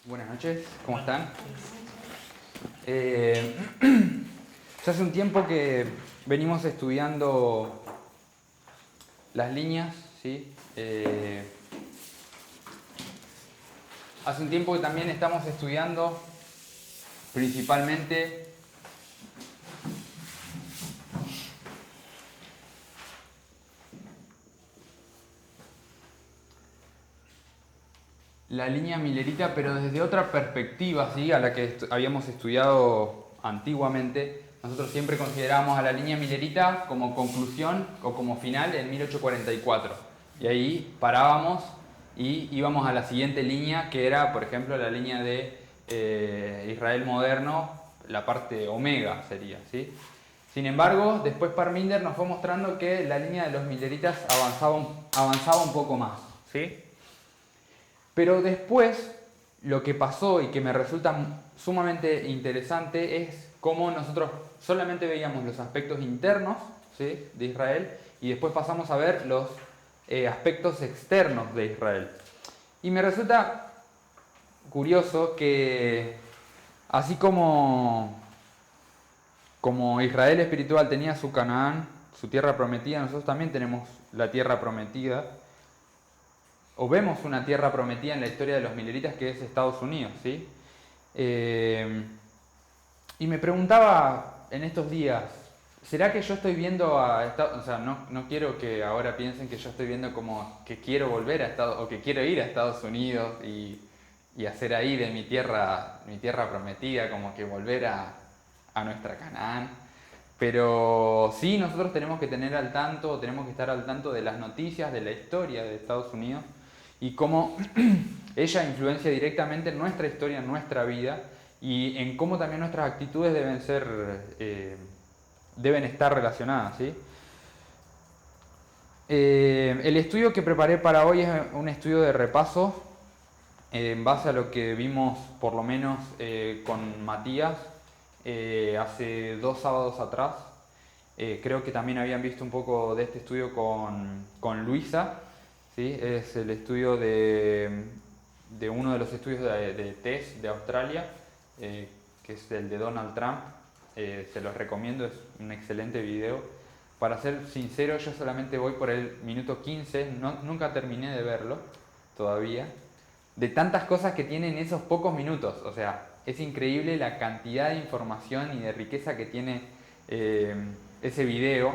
Buenas noches, ¿cómo están? Ya hace un tiempo que venimos estudiando las líneas, ¿sí? Hace un tiempo que también estamos estudiando principalmente la línea milerita, pero desde otra perspectiva, ¿sí? A la que habíamos estudiado antiguamente. Nosotros siempre considerábamos a la línea milerita como conclusión o como final en 1844. Y ahí parábamos y íbamos a la siguiente línea, que era, por ejemplo, la línea de Israel moderno, la parte omega sería, ¿sí? Sin embargo, después Parminder nos fue mostrando que la línea de los mileritas avanzaba un poco más, ¿sí? Pero después, lo que pasó y que me resulta sumamente interesante es cómo nosotros solamente veíamos los aspectos internos, ¿sí?, de Israel, y después pasamos a ver los aspectos externos de Israel. Y me resulta curioso que así como Israel espiritual tenía su Canaán, su tierra prometida, nosotros también tenemos la tierra prometida, o vemos una tierra prometida en la historia de los mileritas, que es Estados Unidos, ¿sí? Y me preguntaba en estos días, ¿será que yo estoy viendo a Estados Unidos? O sea, no quiero que ahora piensen que yo estoy viendo como que quiero volver a Estados o que quiero ir a Estados Unidos y hacer ahí de mi tierra prometida, como que volver a nuestra Canaán. Pero sí, nosotros tenemos que tener al tanto, tenemos que estar al tanto de las noticias, de la historia de Estados Unidos y cómo ella influencia directamente en nuestra historia, en nuestra vida y en cómo también nuestras actitudes deben estar relacionadas, ¿sí? El estudio que preparé para hoy es un estudio de repaso en base a lo que vimos por lo menos con Matías hace 2 sábados atrás. Creo que también habían visto un poco de este estudio con Luisa, ¿sí? Es el estudio de uno de los estudios de TES de Australia, que es el de Donald Trump. Se los recomiendo, es un excelente video. Para ser sincero, yo solamente voy por el minuto 15, nunca terminé de verlo todavía, de tantas cosas que tienen esos pocos minutos. O sea, es increíble la cantidad de información y de riqueza que tiene ese video.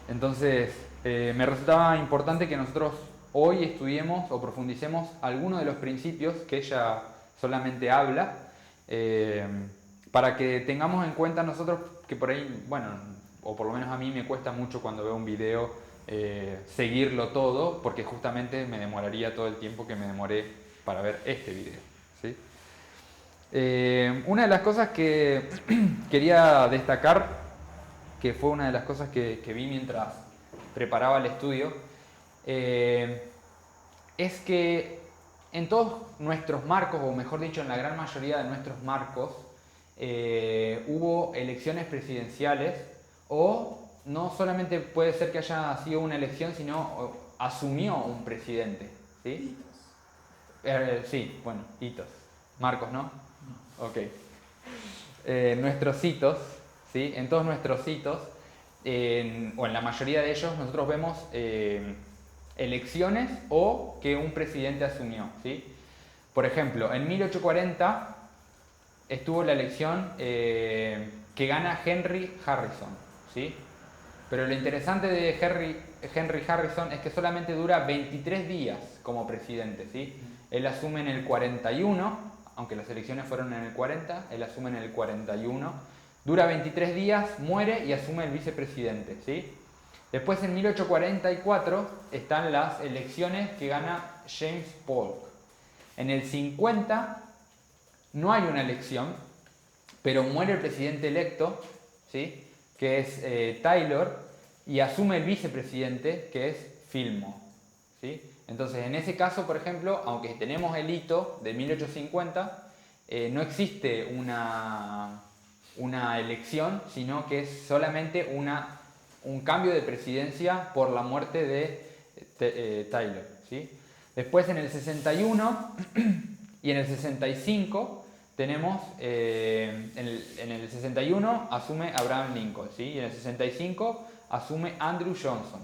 Entonces, me resultaba importante que nosotros hoy estudiemos o profundicemos algunos de los principios que ella solamente habla, para que tengamos en cuenta nosotros que por ahí, bueno, o por lo menos a mí me cuesta mucho cuando veo un video seguirlo todo, porque justamente me demoraría todo el tiempo que me demoré para ver este video, ¿sí? Una de las cosas que quería destacar, que fue una de las cosas que vi mientras preparaba el estudio, es que en todos nuestros marcos, o mejor dicho, en la gran mayoría de nuestros marcos, hubo elecciones presidenciales, o no solamente puede ser que haya sido una elección, sino asumió un presidente, ¿sí? Sí, bueno, hitos. Marcos, ¿no? Ok. Nuestros hitos, ¿sí? En todos nuestros hitos, o en la mayoría de ellos, nosotros vemos elecciones o que un presidente asumió, ¿sí? Por ejemplo, en 1840 estuvo la elección que gana Henry Harrison, ¿sí? Pero lo interesante de Henry Harrison es que solamente dura 23 días como presidente, ¿sí? Él asume en el 41, aunque las elecciones fueron en el 40, él asume en el 41, dura 23 días, muere y asume el vicepresidente, ¿sí? Después en 1844 están las elecciones que gana James Polk. En el 50 no hay una elección, pero muere el presidente electo, ¿sí?, que es Taylor, y asume el vicepresidente, que es Fillmore, ¿sí? Entonces, en ese caso, por ejemplo, aunque tenemos el hito de 1850, no existe una elección, sino que es solamente un cambio de presidencia por la muerte de Taylor, ¿sí? Después, en el 61, Y en el 65 tenemos, en el 61 asume Abraham Lincoln, ¿sí? Y en el 65 asume Andrew Johnson.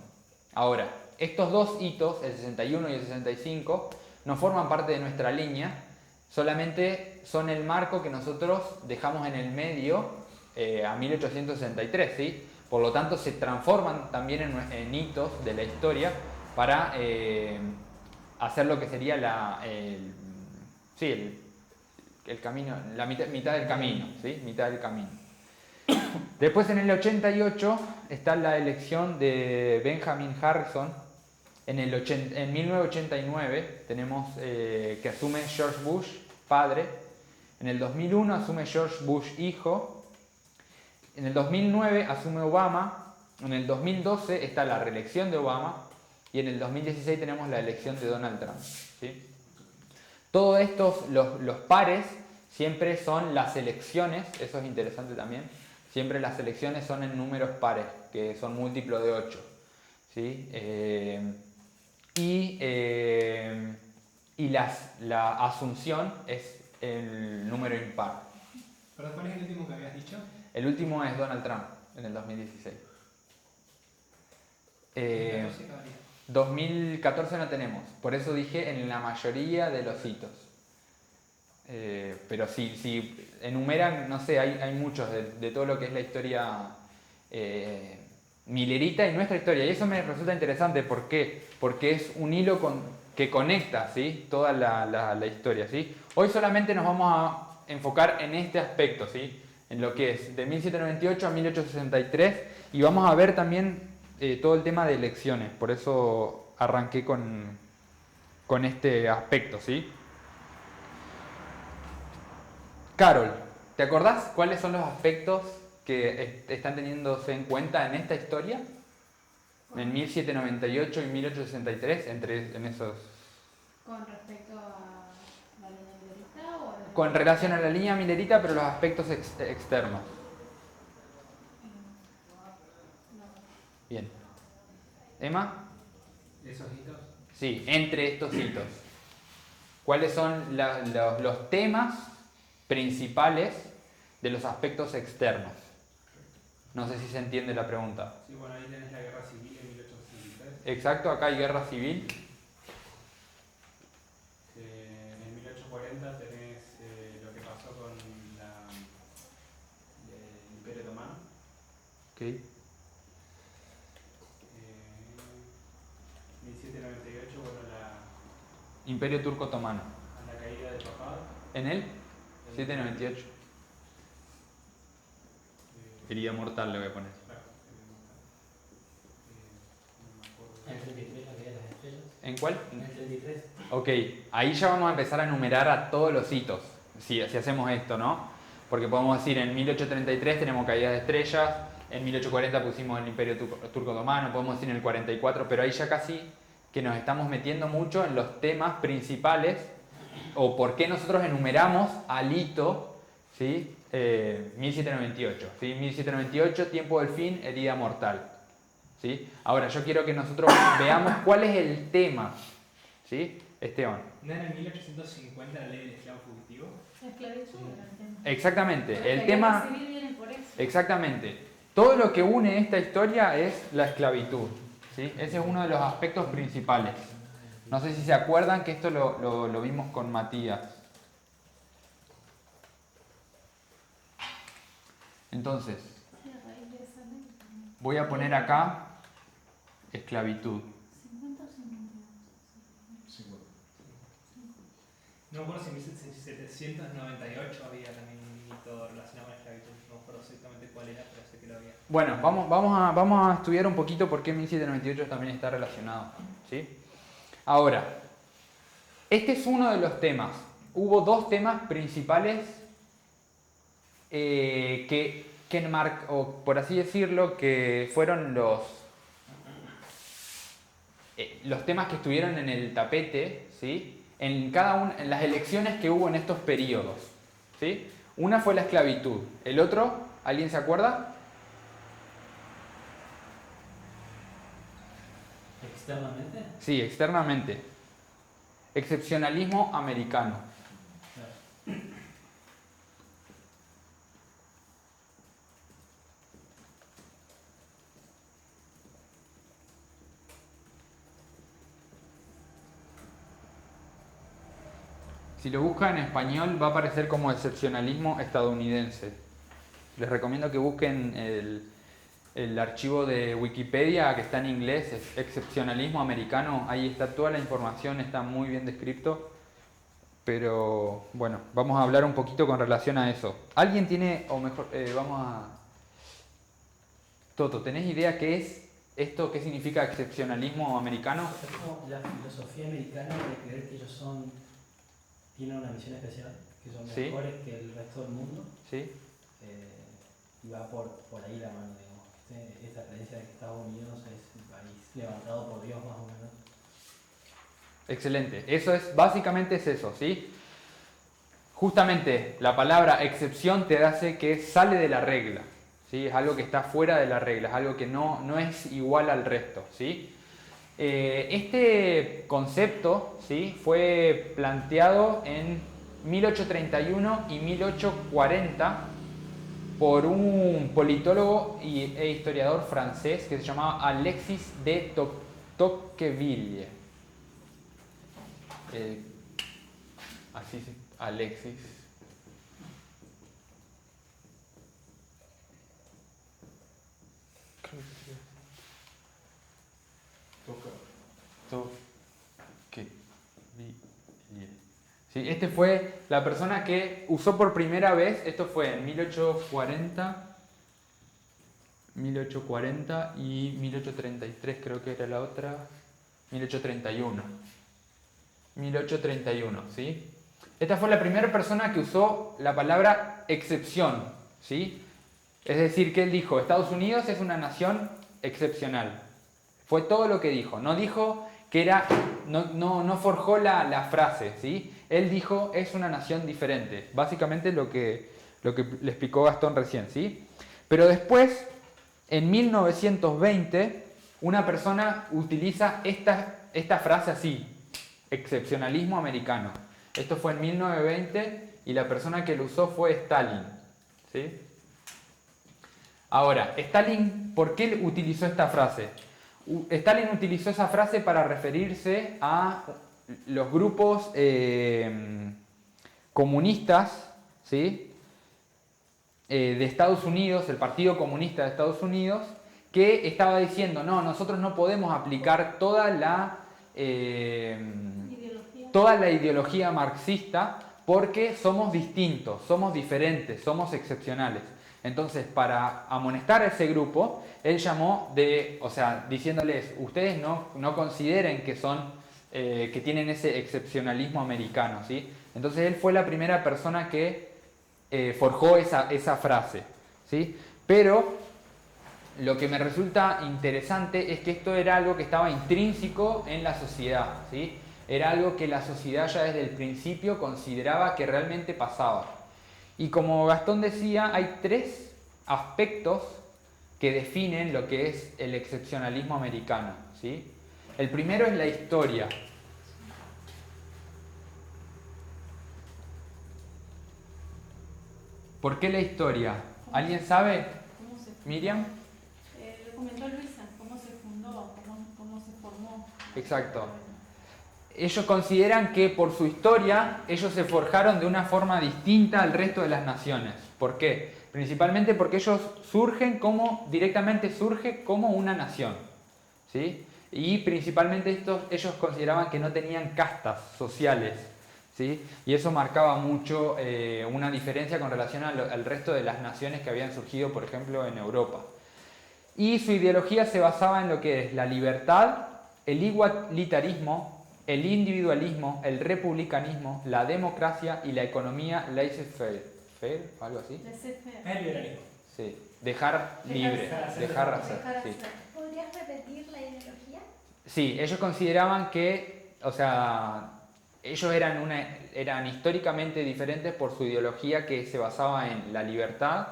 Ahora, estos dos hitos, el 61 y el 65, no forman parte de nuestra línea, solamente son el marco que nosotros dejamos en el medio a 1863, ¿sí? Por lo tanto, se transforman también en hitos de la historia para hacer lo que sería el camino, la mitad del camino, ¿sí? Mitad del camino. Después, en el 88 está la elección de Benjamin Harrison. En 1989 tenemos que asume George Bush padre. En el 2001 asume George Bush hijo. En el 2009 asume Obama. En el 2012 está la reelección de Obama. Y en el 2016 tenemos la elección de Donald Trump, ¿sí? Todos estos, los pares, siempre son las elecciones, eso es interesante también. Siempre las elecciones son en números pares, que son múltiplos de 8, ¿sí? La asunción es el número impar. ¿Pero cuál es el último que habías dicho? El último es Donald Trump, en el 2016. 2014 no tenemos, por eso dije en la mayoría de los hitos. Pero si enumeran, no sé, hay muchos de todo lo que es la historia millerita y nuestra historia. Y eso me resulta interesante. ¿Por qué? Porque es un hilo que conecta, ¿sí? Toda la historia, ¿sí? Hoy solamente nos vamos a enfocar en este aspecto, ¿sí? En lo que es de 1798 a 1863, y vamos a ver también todo el tema de elecciones. Por eso arranqué con este aspecto, ¿sí? Carol, ¿te acordás cuáles son los aspectos que están teniéndose en cuenta en esta historia? En 1798 y 1863, en esos... ¿Con respecto a la línea milerita o...? Con relación a la línea milerita, pero los aspectos externos. No. Bien. ¿Emma? ¿Esos hitos? Sí, entre estos hitos. ¿Cuáles son los temas principales de los aspectos externos? No sé si se entiende la pregunta. Sí, bueno, ahí tenés la guerra civil en 1863. Exacto, acá hay guerra civil. En 1840 tenés lo que pasó con el Imperio Otomano. Okay. 1798, bueno, Imperio Turco Otomano. la caída del papado. ¿En él? 798. Herida mortal le voy a poner. Claro, En el 33 la caída de las estrellas. ¿En cuál? En el 33. Ok, ahí ya vamos a empezar a enumerar a todos los hitos, si hacemos esto, ¿no? Porque podemos decir, en 1833 tenemos caída de estrellas, en 1840 pusimos el Imperio Turco Otomano, podemos decir en el 44, pero ahí ya casi que nos estamos metiendo mucho en los temas principales, o por qué nosotros enumeramos al hito, ¿sí? 1798, ¿sí? 1798, tiempo del fin, herida mortal, ¿sí? Ahora yo quiero que nosotros veamos cuál es el tema, ¿sí? Esteban. ¿No era en 1850 la ley del esclavo fugitivo? La esclavitud era el tema. Exactamente, La el guerra tema... civil viene por eso. Exactamente. Todo lo que une esta historia es la esclavitud, ¿sí? Ese es uno de los aspectos principales. No sé si se acuerdan que esto lo vimos con Matías. Entonces, Sí, a raíz de esa ley. voy a poner acá esclavitud. 50 o 51. No me acuerdo si en 1798 había también un hito relacionado con la esclavitud. No me acuerdo exactamente cuál era, pero sé que lo había. Bueno, vamos a estudiar un poquito por qué 1798 también está relacionado, ¿sí? Ahora, este es uno de los temas. Hubo dos temas principales o por así decirlo, que fueron los temas que estuvieron en el tapete, ¿sí? En las elecciones que hubo en estos periodos, ¿sí? Una fue la esclavitud, el otro, ¿alguien se acuerda? ¿Externamente? Sí, externamente. Excepcionalismo americano. Si lo buscan en español va a aparecer como excepcionalismo estadounidense. Les recomiendo que busquen el archivo de Wikipedia que está en inglés, es excepcionalismo americano. Ahí está toda la información, está muy bien descrito. Pero bueno, vamos a hablar un poquito con relación a eso. ¿Alguien tiene, o mejor, vamos a... Toto, ¿tenés idea qué es esto? ¿Qué significa excepcionalismo americano? Es como la filosofía americana de creer que ellos tienen una misión especial, que son Sí. mejores que el resto del mundo, ¿Sí? y va por ahí la mano, digamos. Esta creencia de que Estados Unidos es un país levantado por Dios, más o menos. Excelente. Eso es, básicamente es eso, ¿sí? Justamente la palabra excepción te hace que sale de la regla, ¿sí? Es algo que está fuera de la regla, es algo que no es igual al resto, ¿sí? Este concepto, ¿sí?, fue planteado en 1831 y 1840 por un politólogo e historiador francés que se llamaba Alexis de Tocqueville. Así se... Alexis. Sí, este fue la persona que usó por primera vez, esto fue en 1840 y 1833 creo que era la otra, 1831. 1831, ¿sí? Esta fue la primera persona que usó la palabra excepción, ¿sí? Es decir, que él dijo, Estados Unidos es una nación excepcional. Fue todo lo que dijo. No dijo que era, no forjó la frase, ¿sí? Él dijo, es una nación diferente. Básicamente lo que le explicó Gastón recién, ¿sí? Pero después, en 1920, una persona utiliza esta frase así, excepcionalismo americano. Esto fue en 1920 y la persona que lo usó fue Stalin, ¿sí? Ahora, Stalin, ¿por qué utilizó esta frase? Stalin utilizó esa frase para referirse a los grupos comunistas, ¿sí?, de Estados Unidos, el Partido Comunista de Estados Unidos, que estaba diciendo, no, nosotros no podemos aplicar toda la ideología marxista porque somos distintos, somos diferentes, somos excepcionales. Entonces, para amonestar a ese grupo, él llamó diciéndoles, ustedes no consideren que que tienen ese excepcionalismo americano, ¿sí? Entonces él fue la primera persona que forjó esa frase, ¿sí? Pero lo que me resulta interesante es que esto era algo que estaba intrínseco en la sociedad, ¿sí? Era algo que la sociedad ya desde el principio consideraba que realmente pasaba. Y como Gastón decía, hay tres aspectos que definen lo que es el excepcionalismo americano, ¿sí? El primero es la historia. ¿Por qué la historia? ¿Alguien sabe? ¿Cómo se fundó? ¿Miriam? Lo comentó Luisa, cómo se fundó, cómo se formó. Exacto. Ellos consideran que por su historia ellos se forjaron de una forma distinta al resto de las naciones. ¿Por qué? Principalmente porque ellos directamente surge como una nación, ¿sí? Y principalmente ellos consideraban que no tenían castas sociales, ¿sí? Y eso marcaba mucho una diferencia con relación al resto de las naciones que habían surgido, por ejemplo, en Europa. Y su ideología se basaba en lo que es la libertad, el igualitarismo, el individualismo, el republicanismo, la democracia y la economía laissez-faire. ¿Faire? ¿Algo así? El liberalismo. Sí. Dejar libre, dejar hacer. Sí. ¿Podrías repetir la ideología? Sí, ellos consideraban que, ellos eran históricamente diferentes por su ideología que se basaba en la libertad,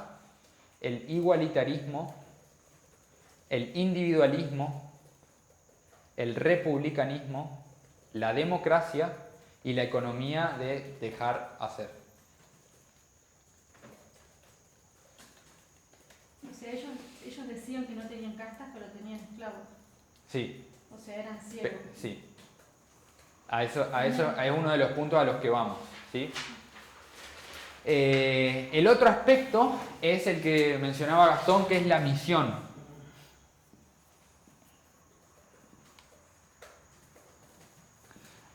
el igualitarismo, el individualismo, el republicanismo, la democracia y la economía de dejar hacer. O sea, ellos decían que no tenían castas, pero tenían esclavos. Sí. O sea, eran ciegos. Sí. A eso es uno de los puntos a los que vamos. ¿sí? El otro aspecto es el que mencionaba Gastón, que es la misión.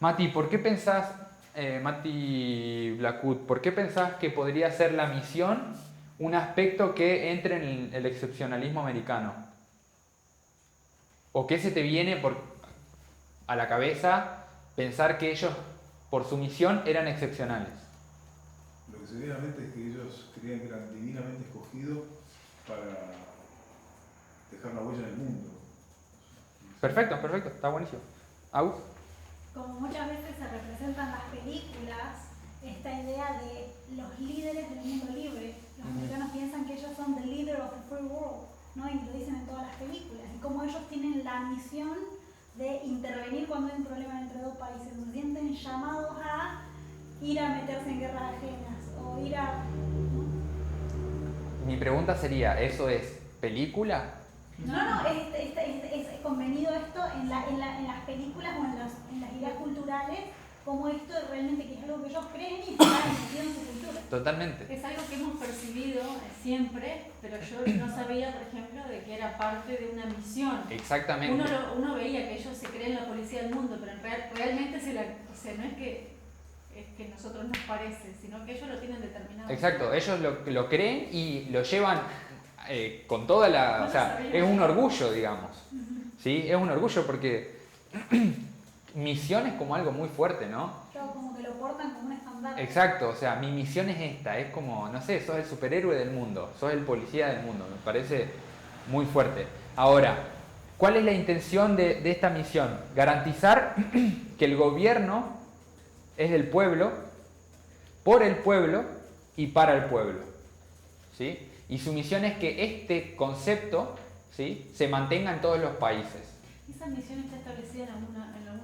Mati, ¿por qué pensás, Mati Blackwood, ¿por qué pensás que podría ser la misión un aspecto que entre en el excepcionalismo americano? ¿O qué se te viene a la cabeza pensar que ellos, por su misión, eran excepcionales? Lo que se viene a la mente es que ellos creían que eran divinamente escogidos para dejar una huella en el mundo. Perfecto, perfecto, está buenísimo. ¿Agus? Como muchas veces se representan las películas, esta idea de los líderes del mundo libre. Los americanos piensan que ellos son the leader of the free world, ¿no? Y lo dicen en todas las películas. Y como ellos tienen la misión de intervenir cuando hay un problema entre dos países, se sienten llamados a ir a meterse en guerras ajenas o ir a... ¿no? Mi pregunta sería, ¿eso es película? No, es convenido esto en las películas o en las ideas culturales, como esto realmente que es algo que ellos creen y está metido en su cultura. Totalmente. Es algo que hemos percibido siempre, pero yo no sabía, por ejemplo, de que era parte de una misión. Exactamente. Uno veía que ellos se creen la policía del mundo, pero realmente no es que nosotros nos parece, sino que ellos lo tienen determinado. Exacto, ellos lo creen y lo llevan con toda la... No o sea, sabía. es un orgullo, digamos. ¿Sí? Es un orgullo porque misión es como algo muy fuerte, ¿no? Claro, como que lo portan como un estandarte. Exacto, o sea, mi misión es esta, es como, no sé, sos el superhéroe del mundo, sos el policía del mundo, me parece muy fuerte. Ahora, ¿cuál es la intención de esta misión? Garantizar que el gobierno es del pueblo, por el pueblo y para el pueblo, ¿sí? Y su misión es que este concepto, ¿sí?, se mantenga en todos los países. ¿Esa misión está establecida en algún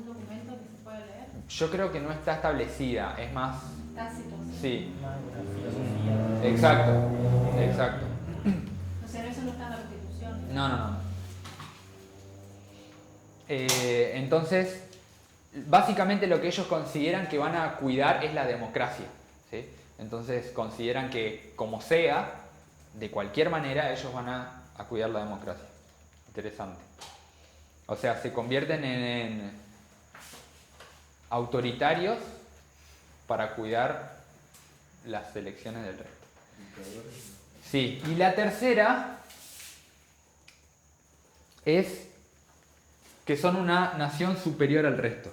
documento que se pueda leer? Yo creo que no está establecida, es más... Tácito. Sí, Más una filosofía. exacto, exacto. O sea, eso no está en la Constitución. No. Entonces, básicamente lo que ellos consideran que van a cuidar es la democracia, ¿sí? Entonces consideran que como sea, de cualquier manera, ellos van a cuidar la democracia. Interesante. O sea, se convierten en autoritarios para cuidar las elecciones del resto. Sí, y la tercera es que son una nación superior al resto.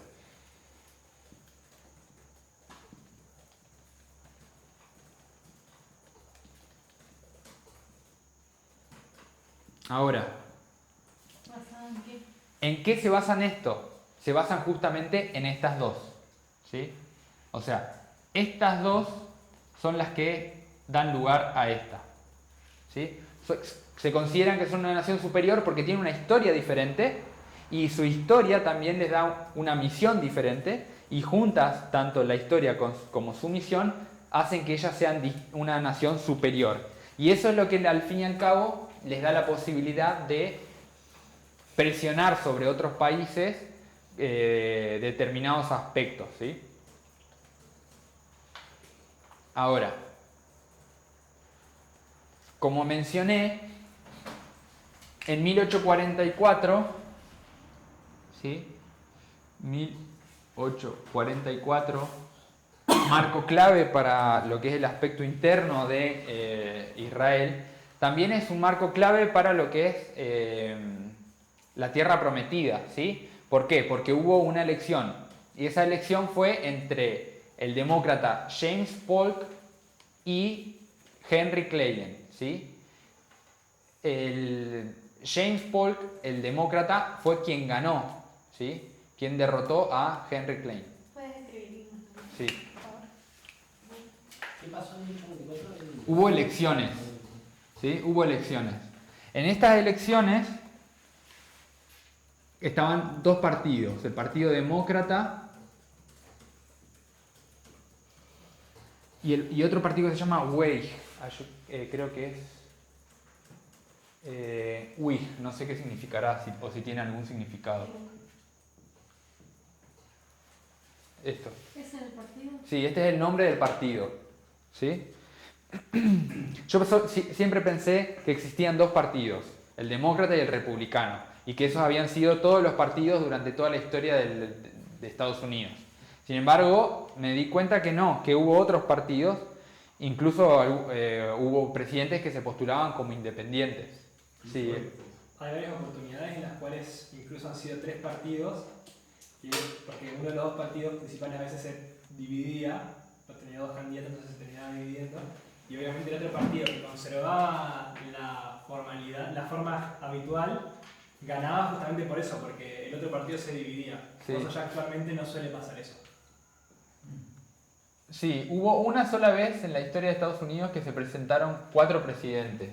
Ahora, ¿Basado en qué? ¿en qué se basan esto? Se basan justamente en estas dos, ¿sí? O sea, estas dos son las que dan lugar a esta, ¿sí? Se consideran que son una nación superior porque tienen una historia diferente y su historia también les da una misión diferente y juntas, tanto la historia como su misión, hacen que ellas sean una nación superior. Y eso es lo que al fin y al cabo les da la posibilidad de presionar sobre otros países determinados aspectos, ¿sí? Ahora, como mencioné, en 1844, ¿sí?, 1844, marco clave para lo que es el aspecto interno de Israel, también es un marco clave para lo que es la tierra prometida, ¿sí? ¿Por qué? Porque hubo una elección y esa elección fue entre el demócrata James Polk y Henry Clay, ¿sí? James Polk, el demócrata, fue quien ganó, ¿sí?, quien derrotó a Henry Clay. Puedes escribir. Sí. Por favor. ¿Qué pasó en 1824? Hubo elecciones, ¿sí? Hubo elecciones. En estas elecciones estaban dos partidos, el Partido Demócrata y otro partido que se llama Whig, creo que es Whig, no sé qué significará o si tiene algún significado. esto. ¿Ese es el partido? Sí, este es el nombre del partido. ¿Sí? Yo siempre pensé que existían dos partidos, el demócrata y el republicano, y que esos habían sido todos los partidos durante toda la historia de Estados Unidos. Sin embargo, me di cuenta que no, que hubo otros partidos, incluso hubo presidentes que se postulaban como independientes. Sí. Hay varias oportunidades en las cuales incluso han sido tres partidos, porque uno de los dos partidos principales a veces se dividía, tenía dos candidatos, entonces se terminaba dividiendo, y obviamente el otro partido que conservaba la forma habitual, ganaba justamente por eso, porque el otro partido se dividía. Sí. Por eso ya actualmente no suele pasar eso. Sí, hubo una sola vez en la historia de Estados Unidos que se presentaron 4 presidentes.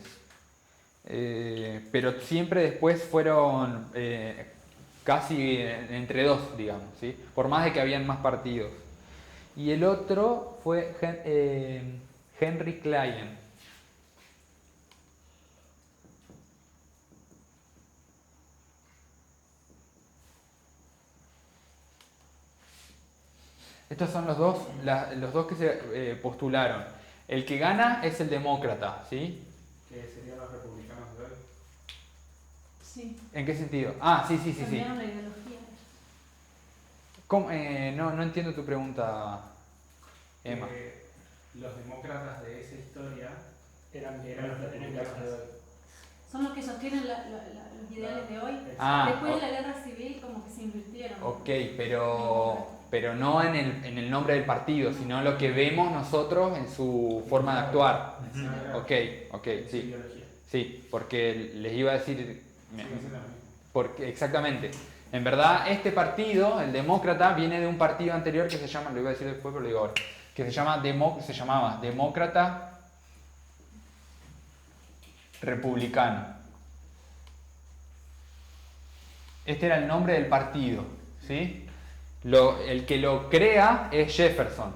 Pero siempre después fueron casi entre 2, digamos, ¿sí? Por más de que habían más partidos. Y el otro fue Henry Clay. Estos son los dos que se postularon. El que gana es el demócrata, ¿sí? Que serían los republicanos de hoy. Sí. ¿En qué sentido? Ah, sí. Cambiaron la ideología. ¿Cómo? No entiendo tu pregunta, Emma. Los demócratas de esa historia eran los republicanos de hoy. Son los que sostienen los ideales de hoy. Ah, Después de la guerra civil como que se invirtieron. Ok, pero no en el nombre del partido, sino lo que vemos nosotros en su forma de actuar. Ok, sí. Sí, porque les iba a decir... Porque, exactamente. En verdad, este partido, el demócrata, viene de un partido anterior que se llama, lo iba a decir después, pero lo digo ahora, que se llamaba Demócrata Republicano. Este era el nombre del partido, ¿sí? El que lo crea es Jefferson,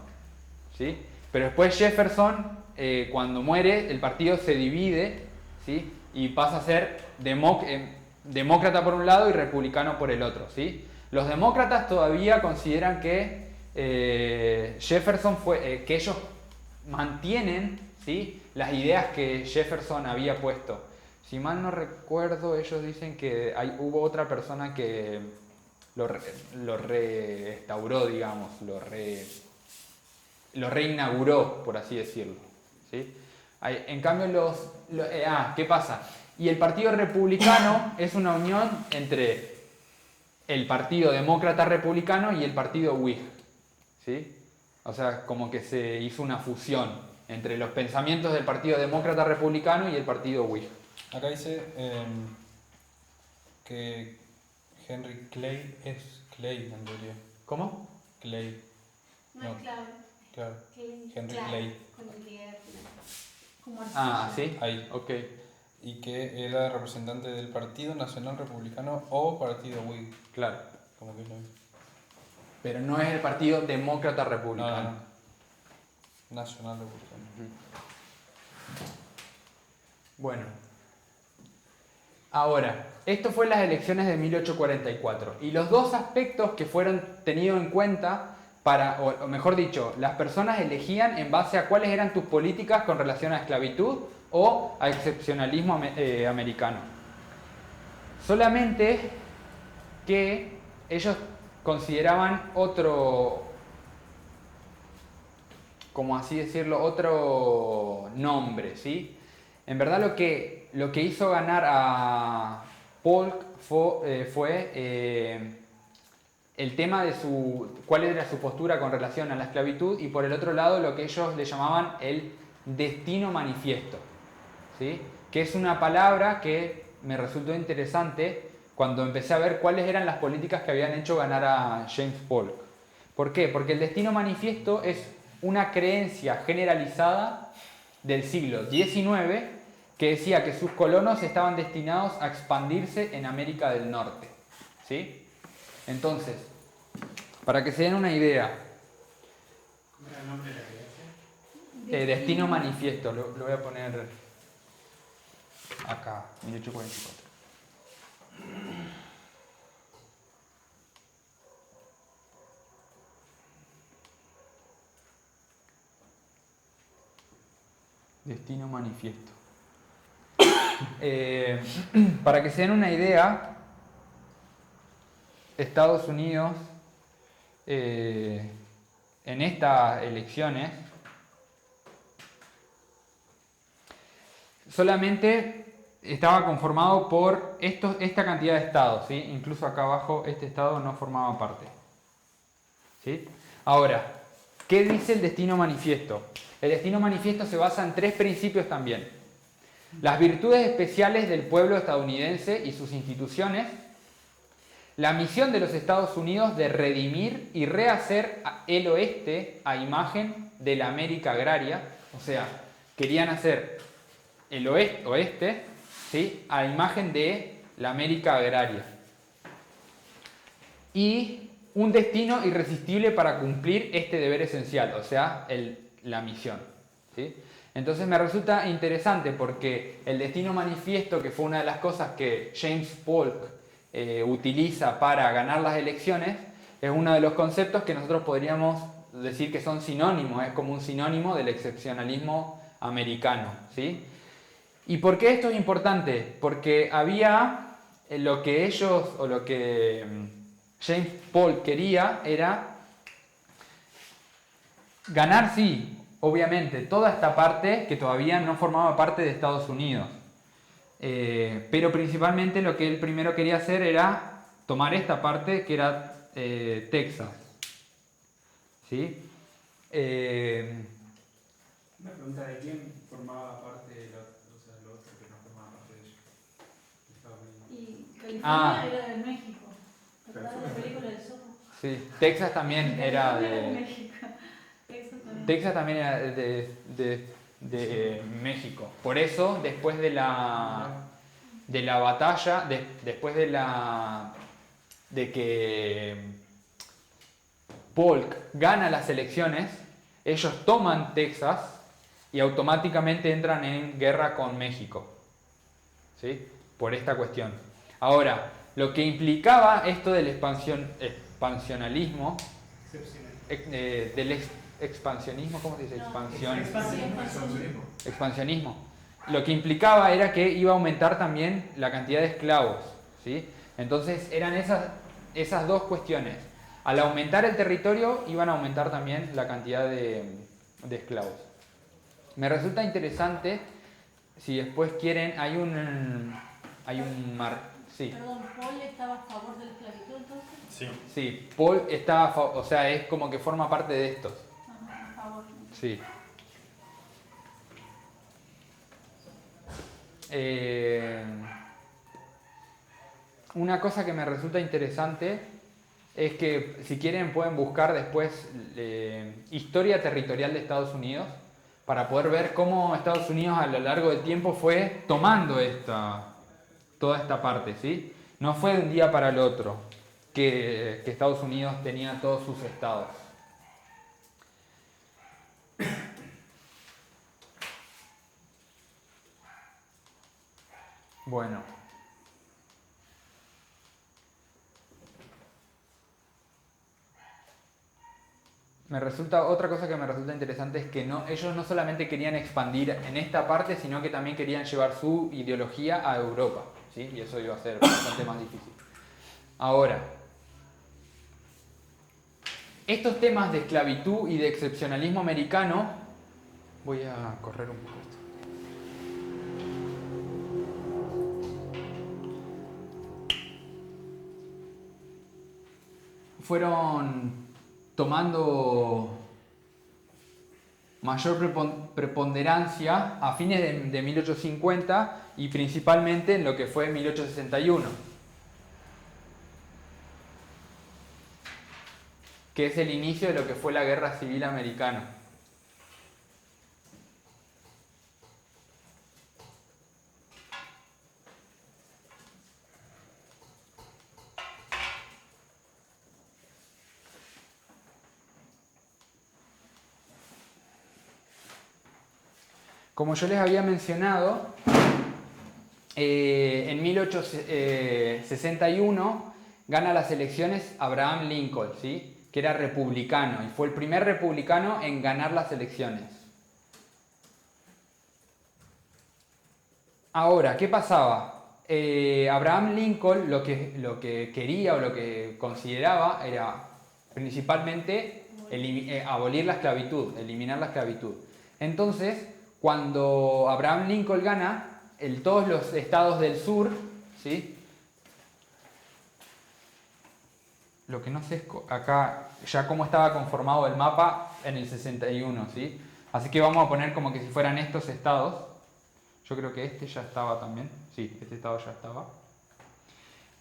¿sí? Pero después Jefferson, cuando muere, el partido se divide, ¿sí? Y pasa a ser demócrata por un lado y republicano por el otro, ¿sí? Los demócratas todavía consideran que Jefferson que ellos mantienen, ¿sí? Las ideas que Jefferson había puesto. Si mal no recuerdo, ellos dicen que hubo otra persona que lo restauró, digamos, lo reinauguró, por así decirlo, ¿sí? En cambio, ¿qué pasa? Y el Partido Republicano es una unión entre el Partido Demócrata Republicano y el Partido Whig, ¿sí? O sea, como que se hizo una fusión entre los pensamientos del Partido Demócrata Republicano y el Partido Whig. Acá dice que Henry Clay es Clay en realidad. ¿Cómo? Clay. No es clave. Claro. Henry Clay. Con el líder. Como ¿sí? Ahí. Ok. Y que era representante del Partido Nacional Republicano o Partido Whig. Claro. Como que no. Pero no es el Partido Demócrata Republicano. Nacional Republicano. Bueno. Ahora, esto fue las elecciones de 1844. Y los dos aspectos que fueron tenidos en cuenta o mejor dicho, las personas elegían en base a cuáles eran tus políticas con relación a esclavitud o a excepcionalismo americano. Solamente que ellos consideraban como así decirlo, otro nombre, ¿sí? En verdad lo que hizo ganar a Polk fue el tema de cuál era su postura con relación a la esclavitud y por el otro lado lo que ellos le llamaban el destino manifiesto, ¿sí? Que es una palabra que me resultó interesante cuando empecé a ver cuáles eran las políticas que habían hecho ganar a James Polk. ¿Por qué? Porque el destino manifiesto es una creencia generalizada del siglo XIX que decía que sus colonos estaban destinados a expandirse en América del Norte, ¿sí? Entonces, para que se den una idea, ¿Cómo era el nombre de la creencia? destino manifiesto, lo voy a poner acá, 1844. Destino manifiesto. Para que se den una idea, Estados Unidos en estas elecciones solamente estaba conformado por esta cantidad de estados, ¿sí? Incluso acá abajo este estado no formaba parte. ¿Sí? Ahora, ¿qué dice el destino manifiesto? El destino manifiesto se basa en 3 principios también. Las virtudes especiales del pueblo estadounidense y sus instituciones, la misión de los Estados Unidos de redimir y rehacer el oeste a imagen de la América agraria, o sea, querían hacer el oeste, ¿sí?, a imagen de la América agraria. Y un destino irresistible para cumplir este deber esencial, o sea, la misión. ¿Sí? Entonces me resulta interesante porque el destino manifiesto, que fue una de las cosas que James Polk utiliza para ganar las elecciones, es uno de los conceptos que nosotros podríamos decir que son sinónimos, es como un sinónimo del excepcionalismo americano. ¿Sí? ¿Y por qué esto es importante? Porque había lo que ellos, o lo que James Polk quería, era ganar, sí, obviamente, toda esta parte que todavía no formaba parte de Estados Unidos. Pero principalmente lo que él primero quería hacer era tomar esta parte que era Texas. ¿Sí? Una pregunta, ¿de quién formaba parte de lo otro que no formaba parte de ellos? Estados Unidos. Y California Ah. era de México. ¿Te acuerdas de la película del Zorro? Sí, Texas también era California de... México. Texas también era de México. Por eso, después de la batalla, después de que Polk gana las elecciones, ellos toman Texas y automáticamente entran en guerra con México. ¿Sí? Por esta cuestión. Ahora, lo que implicaba esto del expansionalismo, expansionismo, ¿cómo se dice? Expansionismo. Lo que implicaba era que iba a aumentar también la cantidad de esclavos. ¿Sí? Entonces eran esas dos cuestiones. Al aumentar el territorio iban a aumentar también la cantidad de esclavos. Me resulta interesante, si después quieren, sí. Perdón, ¿Paul estaba a favor de la esclavitud entonces? Sí. Sí, Paul está, o sea, es como que forma parte de estos. Ajá, a favor. Sí. Una cosa que me resulta interesante es que, si quieren, pueden buscar después historia territorial de Estados Unidos para poder ver cómo Estados Unidos a lo largo del tiempo fue tomando toda esta parte, ¿sí? No fue de un día para el otro que Estados Unidos tenía todos sus estados. Bueno. Otra cosa que me resulta interesante es que ellos no solamente querían expandir en esta parte, sino que también querían llevar su ideología a Europa, ¿sí? Y eso iba a ser bastante más difícil. Ahora, estos temas de esclavitud y de excepcionalismo americano, voy a correr un poco esto. Fueron tomando mayor preponderancia a fines de 1850 y principalmente en lo que fue 1861, que es el inicio de lo que fue la Guerra Civil Americana. Como yo les había mencionado, en 1861 gana las elecciones Abraham Lincoln, ¿sí? Que era republicano y fue el primer republicano en ganar las elecciones. Ahora, ¿qué pasaba? Abraham Lincoln lo que quería o lo que consideraba era principalmente abolir la esclavitud, eliminar la esclavitud. Entonces, cuando Abraham Lincoln gana, todos los estados del sur, ¿sí? Lo que no sé es acá ya cómo estaba conformado el mapa en el 61, ¿sí? Así que vamos a poner como que si fueran estos estados. Yo creo que este ya estaba también. Sí, este estado ya estaba.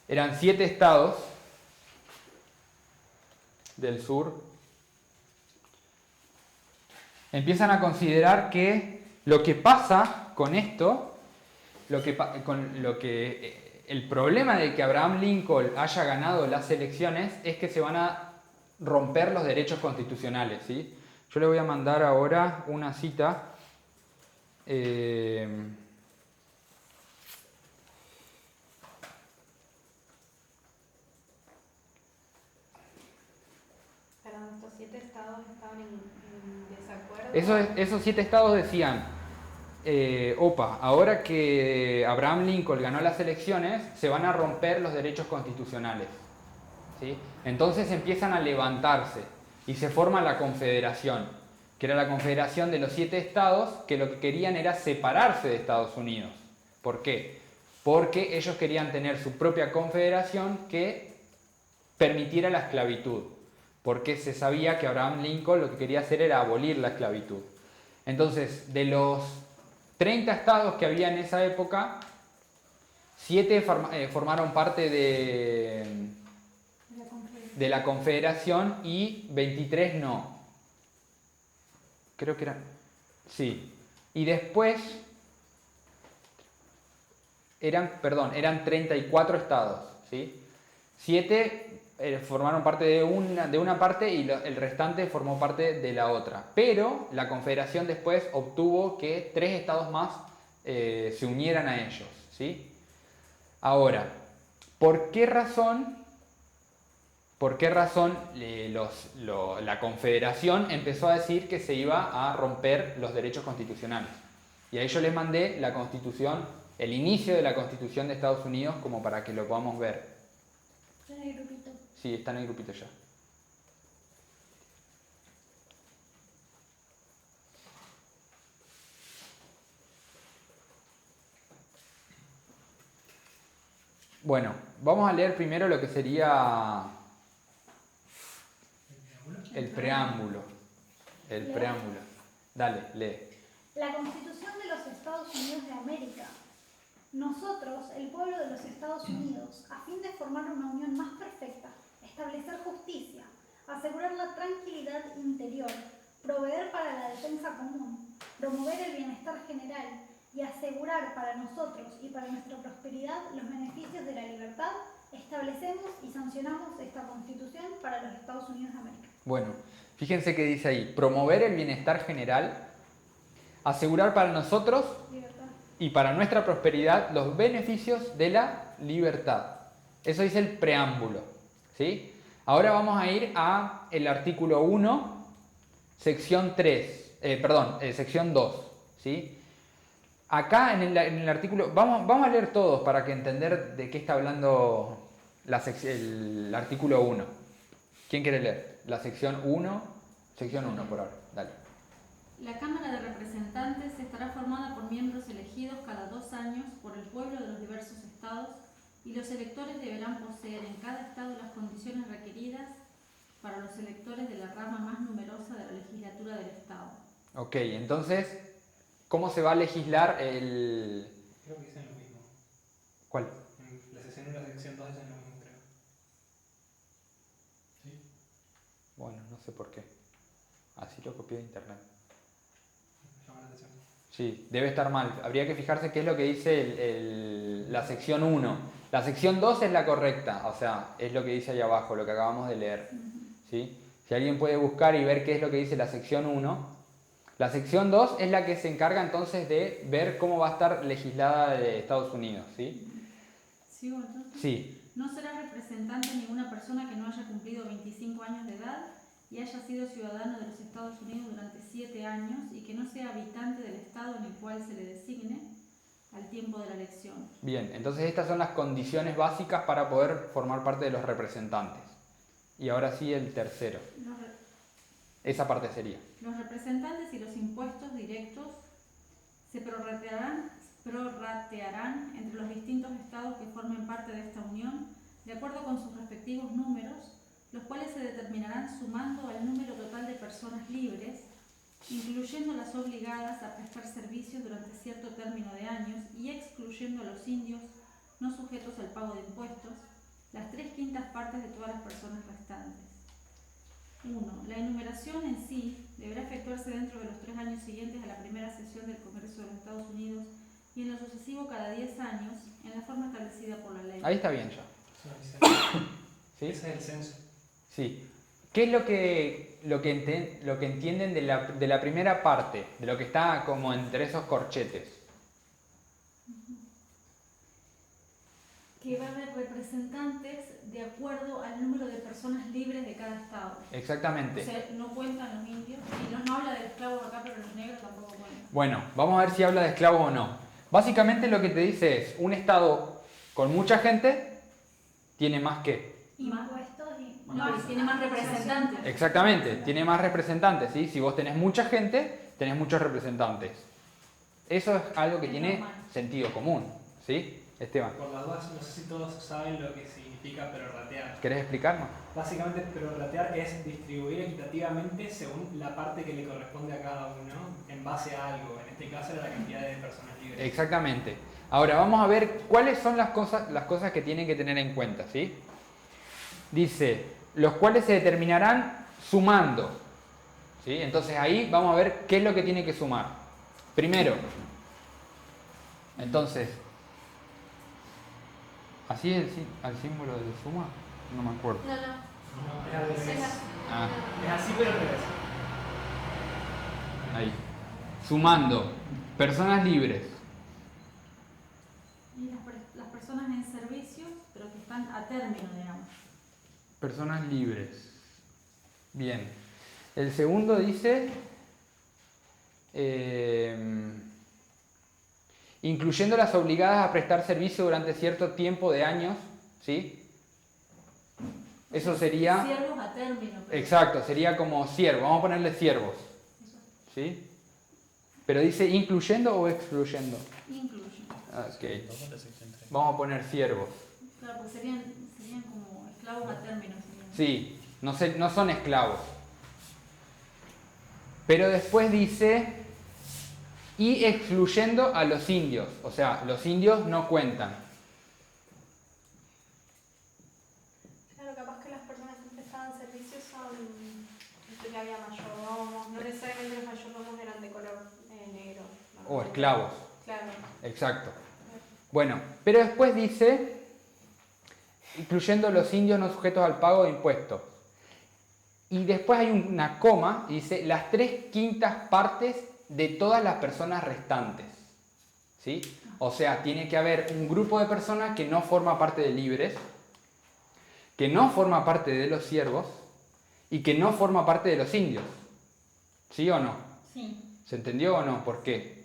Eran 7 estados del sur. Empiezan a considerar que lo que pasa con esto, el problema de que Abraham Lincoln haya ganado las elecciones es que se van a romper los derechos constitucionales, ¿sí? Yo le voy a mandar ahora una cita. Perdón, estos 7 estados estaban en desacuerdo. Esos 7 estados decían, ahora que Abraham Lincoln ganó las elecciones, se van a romper los derechos constitucionales, ¿sí? Entonces empiezan a levantarse y se forma la Confederación, que era la confederación de los 7 estados que lo que querían era separarse de Estados Unidos. ¿Por qué? Porque ellos querían tener su propia confederación que permitiera la esclavitud, porque se sabía que Abraham Lincoln lo que quería hacer era abolir la esclavitud. Entonces, de los 30 estados que había en esa época, 7 formaron parte de la confederación y 23 no. Creo que eran... Sí. Y después eran 34 estados, ¿sí? 7 formaron parte de una parte y el restante formó parte de la otra. Pero la Confederación después obtuvo que 3 estados más se unieran a ellos, ¿sí? Ahora, ¿por qué razón la Confederación empezó a decir que se iba a romper los derechos constitucionales? Y ahí yo les mandé la Constitución, el inicio de la Constitución de Estados Unidos, como para que lo podamos ver. ¿En el grupito? Sí, está en el grupito ya. Bueno, vamos a leer primero lo que sería el preámbulo. El preámbulo. Dale, lee. La Constitución de los Estados Unidos de América. Nosotros, el pueblo de los Estados Unidos, a fin de formar una unión más perfecta, establecer justicia, asegurar la tranquilidad interior, proveer para la defensa común, promover el bienestar general y asegurar para nosotros y para nuestra prosperidad los beneficios de la libertad, establecemos y sancionamos esta Constitución para los Estados Unidos de América. Bueno, fíjense que dice ahí, promover el bienestar general, asegurar para nosotros Libertad. y para nuestra prosperidad los beneficios de la libertad. Eso dice el preámbulo, ¿sí? Ahora vamos a ir a el artículo 1, sección 2, ¿sí? Acá en el artículo, vamos a leer todos para que entender de qué está hablando el artículo 1. ¿Quién quiere leer? La sección 1, sección 1 por ahora, dale. La Cámara de Representantes estará formada por miembros elegidos cada 2 años por el pueblo de los diversos estados y los electores deberán poseer en cada estado las condiciones requeridas para los electores de la rama más numerosa de la legislatura del estado. Ok, entonces, ¿cómo se va a legislar Creo que dicen lo mismo. ¿Cuál? La sección 1 y la sección 2 dicen lo mismo, creo. ¿Sí? Bueno, no sé por qué. Así lo copié de internet. Me llama la atención. Sí, debe estar mal. Habría que fijarse qué es lo que dice la sección 1. La sección 2 es la correcta, o sea, es lo que dice ahí abajo, lo que acabamos de leer, ¿sí? Si alguien puede buscar y ver qué es lo que dice la sección 1. La sección 2 es la que se encarga entonces de ver cómo va a estar legislada de Estados Unidos, ¿sí? ¿Sigo entonces? Sí. No será representante ninguna persona que no haya cumplido 25 años de edad y haya sido ciudadano de los Estados Unidos durante 7 años y que no sea habitante del estado en el cual se le designe, al tiempo de la elección. Bien, entonces estas son las condiciones básicas para poder formar parte de los representantes. Y ahora sí el tercero. Esa parte sería. Los representantes y los impuestos directos se prorratearán entre los distintos estados que formen parte de esta unión, de acuerdo con sus respectivos números, los cuales se determinarán sumando al número total de personas libres, incluyendo las obligadas a prestar servicios durante cierto término de años y excluyendo a los indios no sujetos al pago de impuestos, las 3/5 partes de todas las personas restantes. 1. La enumeración en sí deberá efectuarse dentro de los 3 años siguientes a la primera sesión del Congreso de los Estados Unidos y en lo sucesivo cada 10 años en la forma establecida por la ley. Ahí está bien ya. ¿Sí? Ese es el censo. Sí. ¿Qué es lo que entienden de la primera parte, de lo que está como entre esos corchetes? Que va a haber representantes de acuerdo al número de personas libres de cada estado. Exactamente. O sea, no cuentan los indios, y no habla de esclavos acá, pero los negros tampoco cuentan. Bueno, vamos a ver si habla de esclavos o no. Básicamente lo que te dice es, un estado con mucha gente tiene más que. Impuestos y... No, y tiene más representantes. Exactamente, tiene más representantes, ¿sí? Si vos tenés mucha gente, tenés muchos representantes. Eso es algo que Es tiene normal. sentido común, ¿sí? Esteban, Por las dudas, no sé si todos saben lo que significa prorratear. ¿querés explicarnos? Básicamente, prorratear es distribuir equitativamente según la parte que le corresponde a cada uno en base a algo. En este caso era la cantidad de personas libres. Exactamente. Ahora vamos a ver cuáles son las cosas que tienen que tener en cuenta, ¿sí? Dice, los cuales se determinarán sumando, ¿sí? Entonces ahí vamos a ver qué es lo que tiene que sumar. Primero, entonces, ¿así es el símbolo de suma? No me acuerdo. No, no. No, es al revés. Ah, Es así, pero al revés. ahí. Sumando, personas libres. Y las personas en servicios, pero que están a término, digamos. Personas libres. Bien. El segundo dice, incluyendo las obligadas a prestar servicio durante cierto tiempo de años, ¿sí? Eso sería, Siervos a término. pero- exacto, sería como siervo. Vamos a ponerle siervos, Eso, ¿sí? Pero dice incluyendo o excluyendo. incluye. Ok. Vamos a la sección 3. Vamos a poner siervos. Claro, porque serían como esclavos a término. serían. Sí, no son esclavos. Pero después dice, y excluyendo a los indios. O sea, los indios no cuentan. Claro, capaz que las personas que prestaban servicios son, viste que había mayordomos, no necesariamente los mayordomos eran de color negro. ¿no? O esclavos. Claro. Exacto. Bueno, pero después dice, incluyendo los indios no sujetos al pago de impuestos. Y después hay una coma y dice las 3/5 partes de todas las personas restantes. ¿Sí? O sea, tiene que haber un grupo de personas que no forma parte de libres, que no forma parte de los siervos y que no forma parte de los indios. ¿Sí o no? Sí. ¿Se entendió o no? ¿Por qué?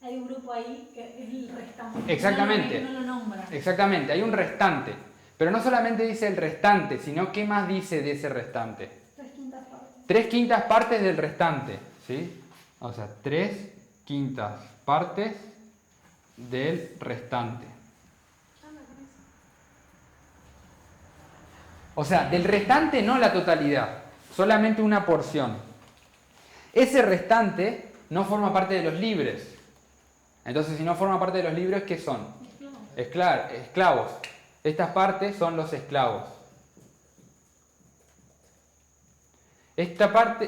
Hay un grupo ahí que es el restante. Exactamente. No lo nombran. Exactamente, hay un restante. Pero no solamente dice el restante, sino qué más dice de ese restante. 3/5 partes. 3/5 partes del restante, ¿sí? O sea, 3/5 partes del restante. O sea, del restante no la totalidad, solamente una porción. Ese restante no forma parte de los libres. Entonces, si no forma parte de los libres, ¿qué son? Esclavos. Estas partes son los esclavos. Esta parte,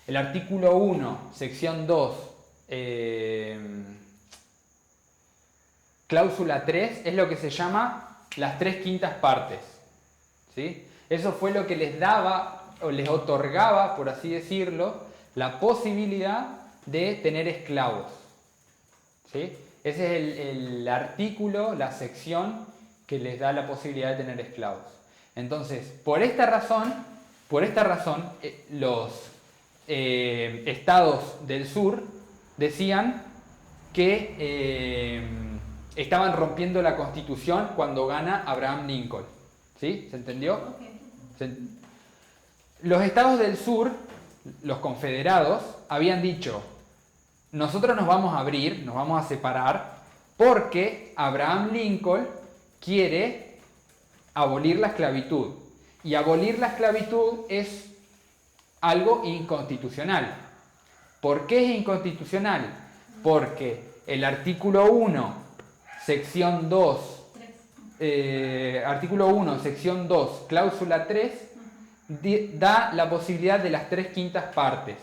el artículo 1, sección 2, cláusula 3, es lo que se llama las 3/5 partes. ¿Sí? Eso fue lo que les daba, o les otorgaba, por así decirlo, la posibilidad de tener esclavos. ¿Sí? Ese es el artículo, la sección que les da la posibilidad de tener esclavos. Entonces, por esta razón, los estados del sur decían que estaban rompiendo la Constitución cuando gana Abraham Lincoln. ¿Sí? ¿Se entendió? Ok. Los estados del sur, los confederados, habían dicho, nosotros nos vamos a abrir, nos vamos a separar, porque Abraham Lincoln quiere abolir la esclavitud. Y abolir la esclavitud es algo inconstitucional. ¿Por qué es inconstitucional? Porque el artículo 1, sección 2, artículo 1, sección 2, cláusula 3, da la posibilidad de las 3/5 partes.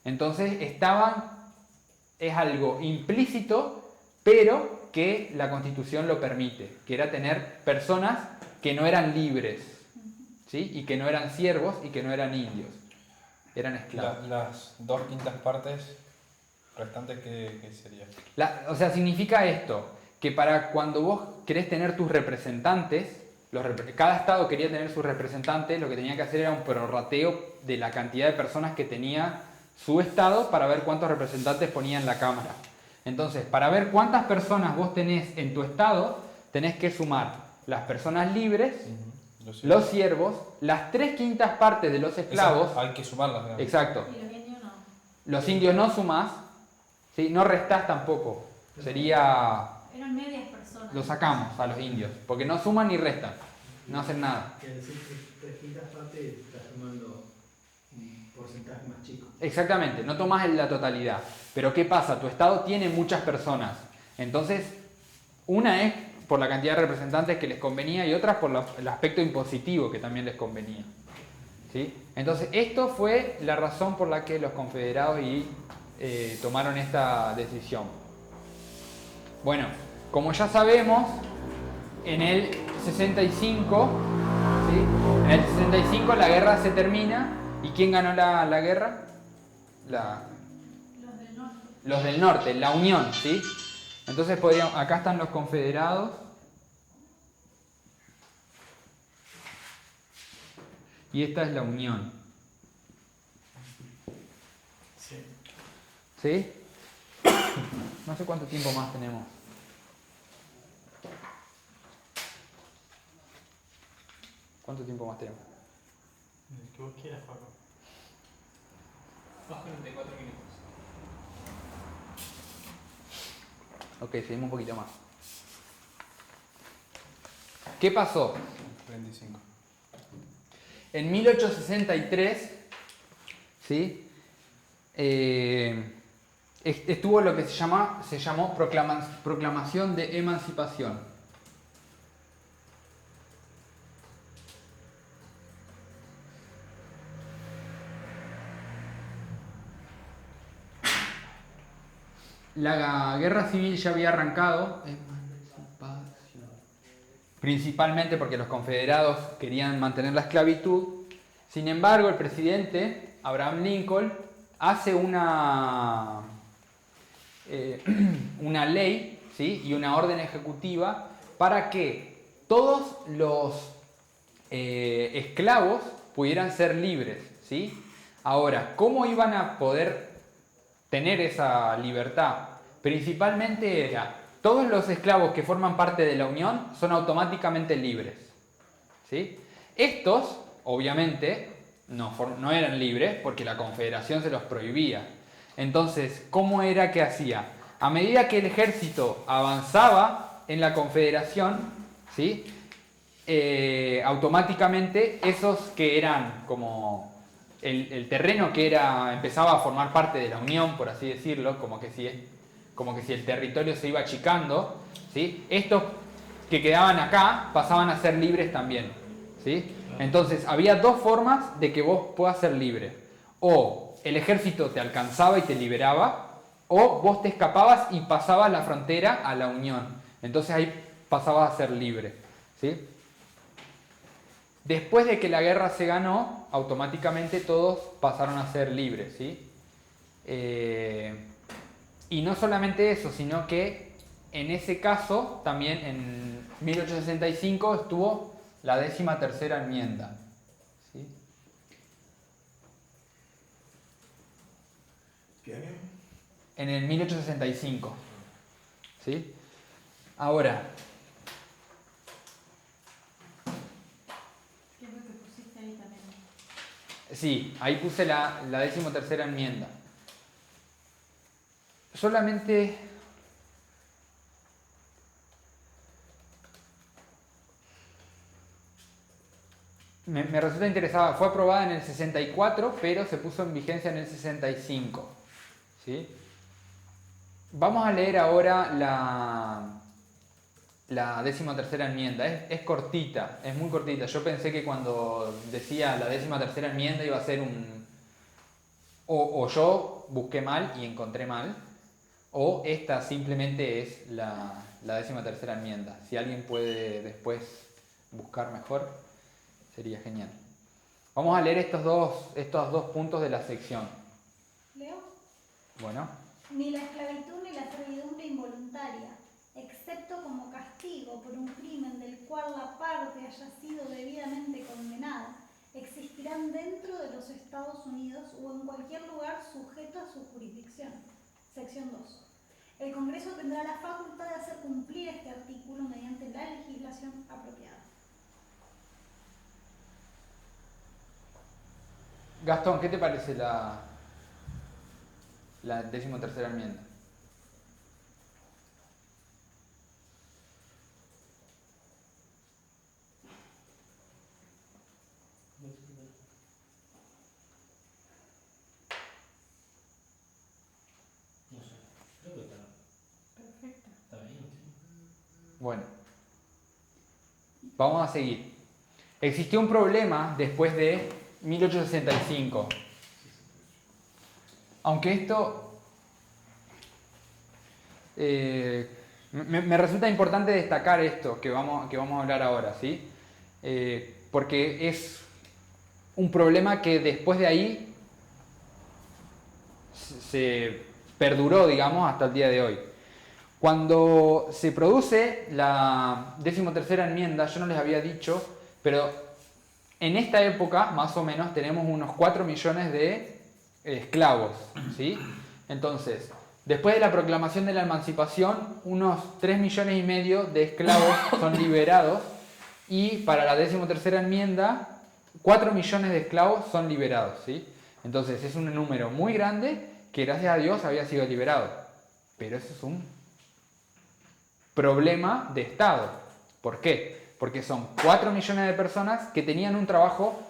Entonces es algo implícito, pero que la Constitución lo permite, que era tener personas que no eran libres, ¿sí? Y que no eran siervos y que no eran indios, eran esclavos. Las 2/5 partes restantes, ¿qué sería? O sea, significa esto, que para cuando vos querés tener tus representantes, cada estado quería tener sus representantes, lo que tenía que hacer era un prorrateo de la cantidad de personas que tenía su estado para ver cuántos representantes ponía en la Cámara. Entonces, para ver cuántas personas vos tenés en tu estado, tenés que sumar las personas libres, los siervos, las 3/5 partes de los esclavos. Hay que sumarlas, digamos. Exacto. Y los indios no. Los indios no sumás, ¿sí? No restás tampoco. Sería... Eran medias personas. Lo sacamos a los indios, porque no suman ni restan, no hacen nada. Que decir que 3/5 partes está sumando un porcentaje más chico. Exactamente, no tomás la totalidad. Pero ¿qué pasa? Tu estado tiene muchas personas. Entonces, una es por la cantidad de representantes que les convenía y otra por el aspecto impositivo que también les convenía. ¿Sí? Entonces, esto fue la razón por la que los confederados tomaron esta decisión. Bueno, como ya sabemos, en el 65, ¿sí? En el 65 la guerra se termina. ¿Y quién ganó la guerra? Los del norte. Los del norte, la Unión, ¿sí? Entonces acá están los confederados. Y esta es la Unión. Sí. ¿Sí? No sé cuánto tiempo más tenemos. ¿Cuánto tiempo más tenemos? El que vos quieras, Paco. Más 44 minutos. Ok, seguimos un poquito más. ¿Qué pasó? 25. En 1863, ¿sí? Estuvo lo que se llamó Proclamación de Emancipación. La guerra civil ya había arrancado, principalmente porque los confederados querían mantener la esclavitud. Sin embargo, el presidente Abraham Lincoln hace una ley, ¿sí? Y una orden ejecutiva para que todos los esclavos pudieran ser libres, ¿sí? Ahora, ¿cómo iban a poder tener esa libertad? Principalmente era, todos los esclavos que forman parte de la Unión son automáticamente libres, ¿sí? Estos, obviamente, no eran libres porque la Confederación se los prohibía. Entonces, ¿cómo era que hacía? A medida que el ejército avanzaba en la Confederación, ¿sí? Automáticamente esos que eran como el terreno que empezaba a formar parte de la Unión, por así decirlo, como que si el territorio se iba achicando, ¿sí? Estos que quedaban acá pasaban a ser libres también, ¿sí? Entonces había dos formas de que vos puedas ser libre: o el ejército te alcanzaba y te liberaba, o vos te escapabas y pasabas la frontera a la Unión. Entonces ahí pasabas a ser libre, ¿sí? Después de que la guerra se ganó, automáticamente todos pasaron a ser libres, ¿sí? Y no solamente eso, sino que en ese caso también en 1865 estuvo la 13ª enmienda, ¿sí? ¿Qué año? En el 1865. ¿Sí? Ahora, ¿Qué es lo que pusiste ahí también? sí, ahí puse la 13ª enmienda. Solamente me resulta interesante. Fue aprobada en el 64, pero se puso en vigencia en el 65. ¿Sí? Vamos a leer ahora la 13ª enmienda. Es cortita, es muy cortita. Yo pensé que cuando decía la 13ª enmienda iba a ser un... O yo busqué mal y encontré mal, o esta simplemente es la 13ª enmienda. Si alguien puede después buscar mejor, sería genial. Vamos a leer estos dos puntos de la sección. ¿Leo? Bueno. Ni la esclavitud ni la servidumbre involuntaria, excepto como castigo por un crimen del cual la parte haya sido debidamente condenada, existirán dentro de los Estados Unidos o en cualquier lugar sujeto a su jurisdicción. Sección 2. El Congreso tendrá la facultad de hacer cumplir este artículo mediante la legislación apropiada. Gastón, ¿qué te parece la 13ª enmienda? No sé, creo que Perfecto. está bien, sí. Bueno, vamos a seguir. Existió un problema después de 1865. Aunque esto me resulta importante destacar esto que vamos a hablar ahora, ¿sí? Porque es un problema que después de ahí se perduró, digamos, hasta el día de hoy. Cuando se produce la 13ª enmienda, yo no les había dicho, pero en esta época, más o menos, tenemos unos 4 millones de esclavos, ¿sí? Entonces, después de la proclamación de la emancipación, unos 3 millones y medio de esclavos son liberados y para la 13ª enmienda, 4 millones de esclavos son liberados, ¿sí? Entonces, es un número muy grande que gracias a Dios había sido liberado. Pero eso es un problema de Estado. ¿Por qué? Porque son 4 millones de personas que tenían un trabajo,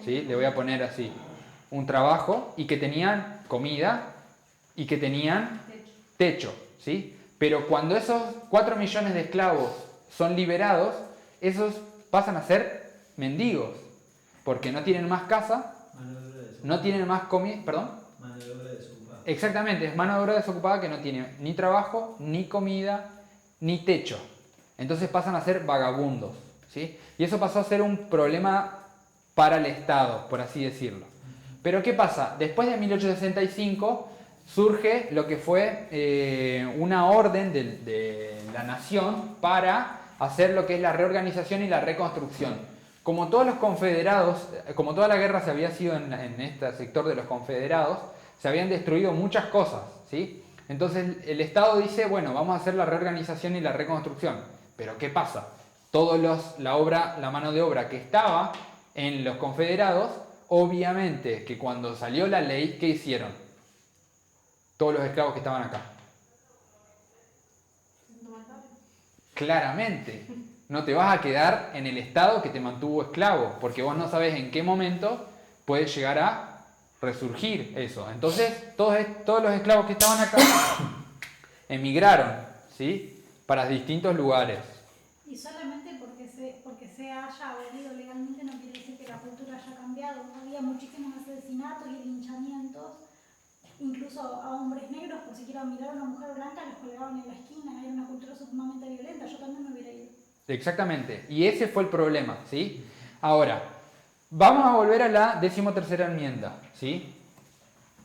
¿sí? Le voy a poner así, un trabajo y que tenían comida y que tenían techo, ¿sí? Pero cuando esos 4 millones de esclavos son liberados, esos pasan a ser mendigos, porque no tienen más casa, no tienen más comida, perdón. Mano de obra desocupada. Exactamente, es mano de obra desocupada que no tiene ni trabajo, ni comida, ni techo. Entonces pasan a ser vagabundos, ¿sí? Y eso pasó a ser un problema para el Estado, por así decirlo. Pero ¿qué pasa? Después de 1865 surge lo que fue una orden de la nación para hacer lo que es la reorganización y la reconstrucción. Como todos los confederados, como toda la guerra se había sido en este sector de los confederados, se habían destruido muchas cosas, ¿sí? Entonces el Estado dice, bueno, vamos a hacer la reorganización y la reconstrucción. Pero ¿qué pasa? La mano de obra que estaba en los confederados, obviamente que cuando salió la ley, ¿qué hicieron? Todos los esclavos que estaban acá. Claramente, no te vas a quedar en el estado que te mantuvo esclavo, porque vos no sabes en qué momento puede llegar a resurgir eso. Entonces, todos los esclavos que estaban acá emigraron, ¿sí? Para distintos lugares. Y solamente porque se haya abolido legalmente no quiere decir que la cultura haya cambiado. Había muchísimos asesinatos y linchamientos, incluso a hombres negros, por si quieren mirar a una mujer blanca, los colgaban en la esquina. Era una cultura sumamente violenta. Yo también me hubiera ido. Exactamente, y ese fue el problema, ¿sí? Ahora, vamos a volver a la 13ª enmienda, ¿sí?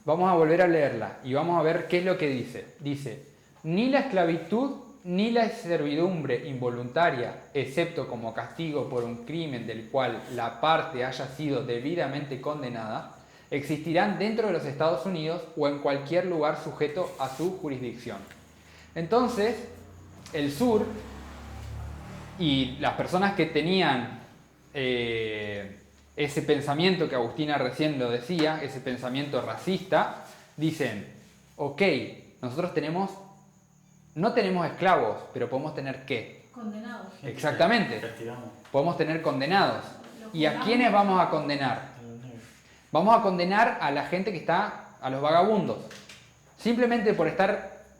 Vamos a volver a leerla y vamos a ver qué es lo que dice. Dice, ni la esclavitud ni la servidumbre involuntaria, excepto como castigo por un crimen del cual la parte haya sido debidamente condenada, existirán dentro de los Estados Unidos o en cualquier lugar sujeto a su jurisdicción. Entonces, el sur y las personas que tenían ese pensamiento que Agustina recién lo decía, ese pensamiento racista, dicen, ok, nosotros no tenemos esclavos, pero podemos tener ¿qué? Condenados. Exactamente, Castigamos. podemos tener condenados. Los ¿Y a juzgamos. quiénes vamos a condenar? Vamos a condenar a la gente que está, a los vagabundos. Simplemente por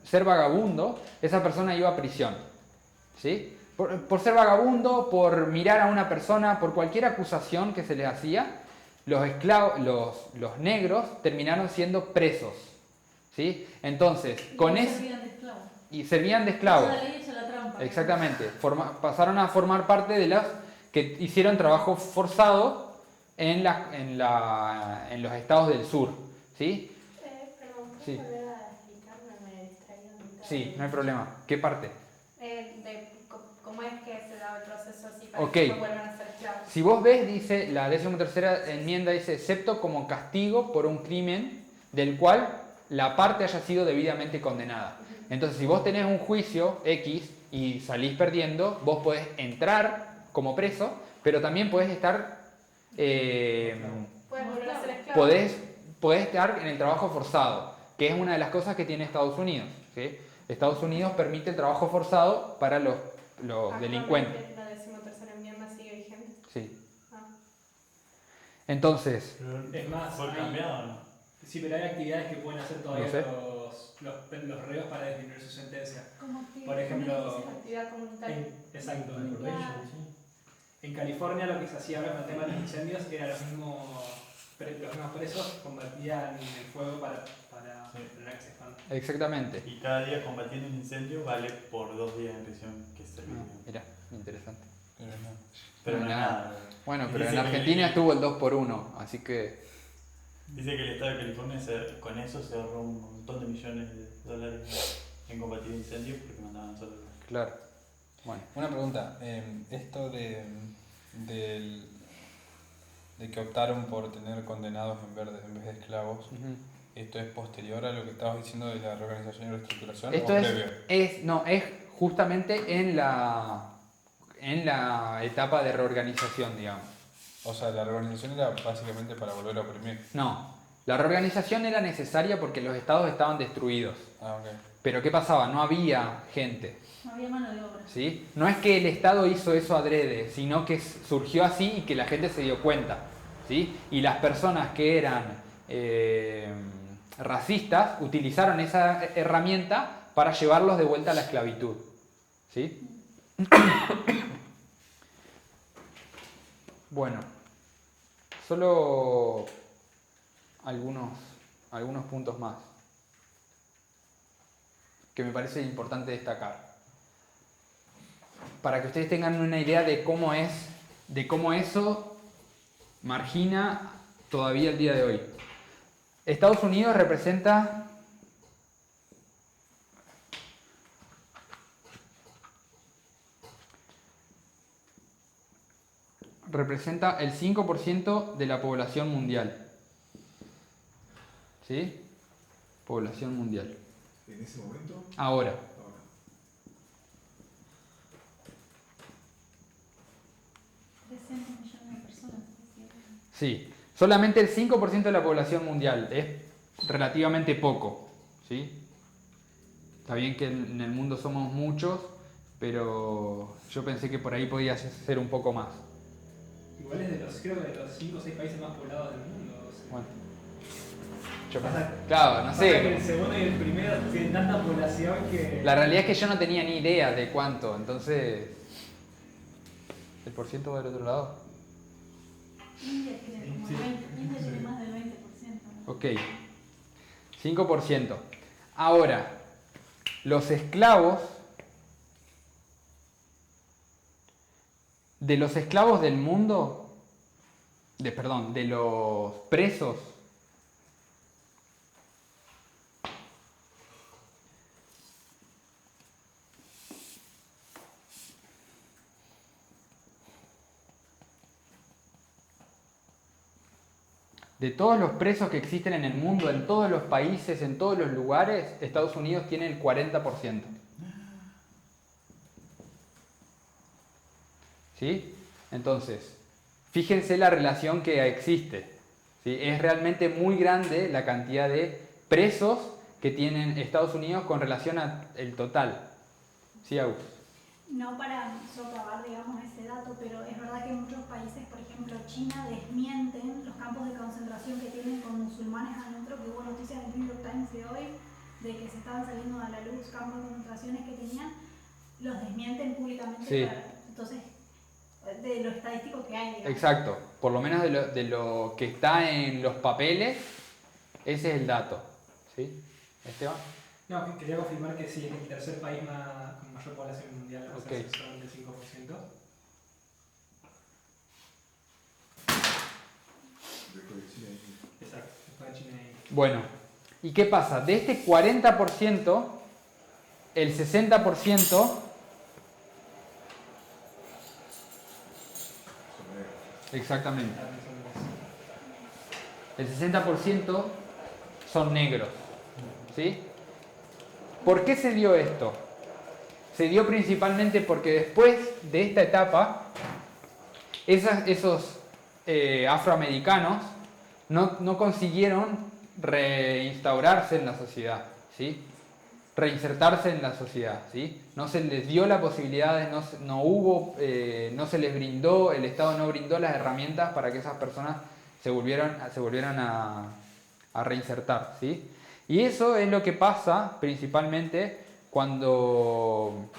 ser vagabundo, esa persona iba a prisión. ¿Sí? Por ser vagabundo, por mirar a una persona, por cualquier acusación que se les hacía, los negros terminaron siendo presos. ¿Sí? Entonces, con eso... Servían de esclavos. Y servían de esclavos. Toda la ley echa la trampa. Exactamente. Pasaron a formar parte de las que hicieron trabajo forzado en los estados del sur. ¿Sí? Perdón, ¿puedes Sí. volver a explicarme? Me distraí en mitad Sí, de- no hay problema. ¿Qué parte? ¿Cómo es que se da el proceso así para Ok. que no vuelvan a ser esclavos? Si vos ves, dice, la 13ª enmienda dice, excepto como castigo por un crimen del cual la parte haya sido debidamente condenada. Entonces, si vos tenés un juicio X y salís perdiendo, vos podés entrar como preso, pero también podés estar... Puedes volver a ser esclavo. podés estar en el trabajo forzado, que es una de las cosas que tiene Estados Unidos. ¿Sí? Estados Unidos permite el trabajo forzado para los delincuentes. La 13ª enmienda sigue vigente. Sí. Ah. Entonces, Es más, ¿Fue hay- cambiado o no? Sí, pero hay actividades que pueden hacer todavía No sé. los reos para disminuir su sentencia. Como que- Por ejemplo, Actividad comunitaria. Exacto. Claro. En California lo que se hacía ahora con el tema de los incendios era los mismos presos combatían el fuego para frenar que se expanda. exactamente. Y cada día combatiendo un incendio vale por 2 días en prisión que se Mira, interesante. Pero no. Pero no No, es nada. nada. Bueno, pero Dice en que- Argentina estuvo el 2x1, así que... Dice que el estado de California con eso se ahorró un montón de millones de dólares en combatir incendios porque mandaban solo. Claro. Bueno. Una pregunta, esto de que optaron por tener condenados en vez de esclavos, Ujú. ¿esto es posterior a lo que estabas diciendo de la reorganización y reestructuración Esto o es, previo? es justamente en la etapa de reorganización, digamos. O sea, la reorganización era básicamente para volver a oprimir. No, la reorganización era necesaria porque los estados estaban destruidos. Ah, ok. Pero ¿qué pasaba? No había gente. No había mano de obra. ¿Sí? No es que el Estado hizo eso adrede, sino que surgió así y que la gente se dio cuenta. ¿Sí? Y las personas que eran racistas utilizaron esa herramienta para llevarlos de vuelta a la esclavitud. ¿Sí? Bueno, solo algunos puntos más que me parece importante destacar. Para que ustedes tengan una idea de cómo eso margina todavía el día de hoy. Estados Unidos representa el 5% de la población mundial. ¿Sí? Población mundial. En ese momento, Ahora. ahora. Millones de personas. Sí, solamente el 5% de la población mundial, es relativamente poco, ¿sí? Está bien que en el mundo somos muchos, pero yo pensé que por ahí podía ser un poco más. Igual es creo que de los 5 o 6 países más poblados del mundo. O sea. Bueno, yo Pasa- pensé, claro, no Pasa que el sé. segundo y el primero tienen tanta población que... La realidad es que yo no tenía ni idea de cuánto, entonces... ¿El porciento va del otro lado? India tiene como Sí. 20, India tiene Sí. más del 20%. ¿no? Ok, 5%. Ahora, los esclavos, de los esclavos del mundo, de los presos, De todos los presos que existen en el mundo, en todos los países, en todos los lugares, Estados Unidos tiene el 40%. ¿Sí? Entonces, fíjense la relación que existe. ¿Sí? Es realmente muy grande la cantidad de presos que tienen Estados Unidos con relación al total. ¿Sí, Agus? No para socavar, digamos, ese dato, pero es verdad que muchos países, por ejemplo China, desmienten los campos de concentración que tienen con musulmanes adentro, que hubo noticias del New York Times de hoy, de que se estaban saliendo a la luz campos de concentraciones que tenían, los desmienten públicamente. Sí. Entonces, de lo estadístico que hay, digamos. Exacto. Por lo menos de lo que está en los papeles, ese es el dato. ¿Sí? ¿Esteban? No, quería confirmar que sí, es el tercer país con mayor población mundial, o sea, Ok. son del 5%. Después de China y India. Exacto, después de China y India. Bueno, ¿y qué pasa? De este 40%, el 60% Son negros. exactamente. También son los- El 60% son negros. ¿Sí? ¿Por qué se dio esto? Se dio principalmente porque después de esta etapa, esos afroamericanos no consiguieron reinstaurarse en la sociedad, ¿sí? Reinsertarse en la sociedad, ¿sí? No se les dio la posibilidad, no se les brindó, el Estado no brindó las herramientas para que esas personas se volvieran a reinsertar, ¿sí? Y eso es lo que pasa principalmente cuando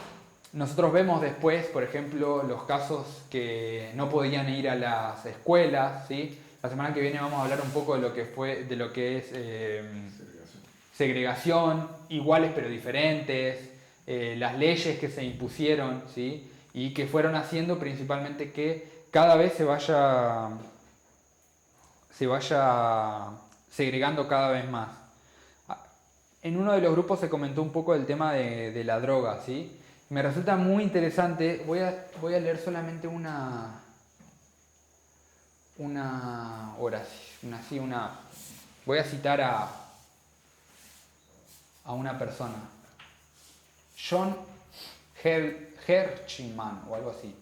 nosotros vemos después, por ejemplo, los casos que no podían ir a las escuelas, ¿sí? La semana que viene vamos a hablar un poco de lo que es segregación, iguales pero diferentes, las leyes que se impusieron, ¿sí? Y que fueron haciendo principalmente que cada vez se vaya segregando cada vez más. En uno de los grupos se comentó un poco del tema de la droga, ¿sí? Me resulta muy interesante. Voy a leer solamente una oración, voy a citar a una persona. John Herchman o algo así.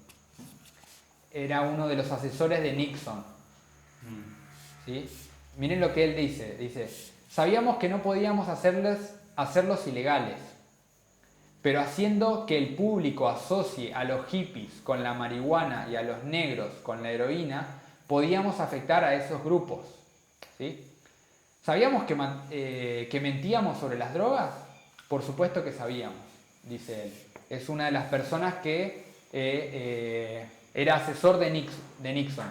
Era uno de los asesores de Nixon. ¿Sí? Miren lo que él dice. Dice: sabíamos que no podíamos hacerlos ilegales, pero haciendo que el público asocie a los hippies con la marihuana y a los negros con la heroína, podíamos afectar a esos grupos. ¿Sí? ¿Sabíamos que mentíamos sobre las drogas? Por supuesto que sabíamos, dice él. Es una de las personas que era asesor de Nixon,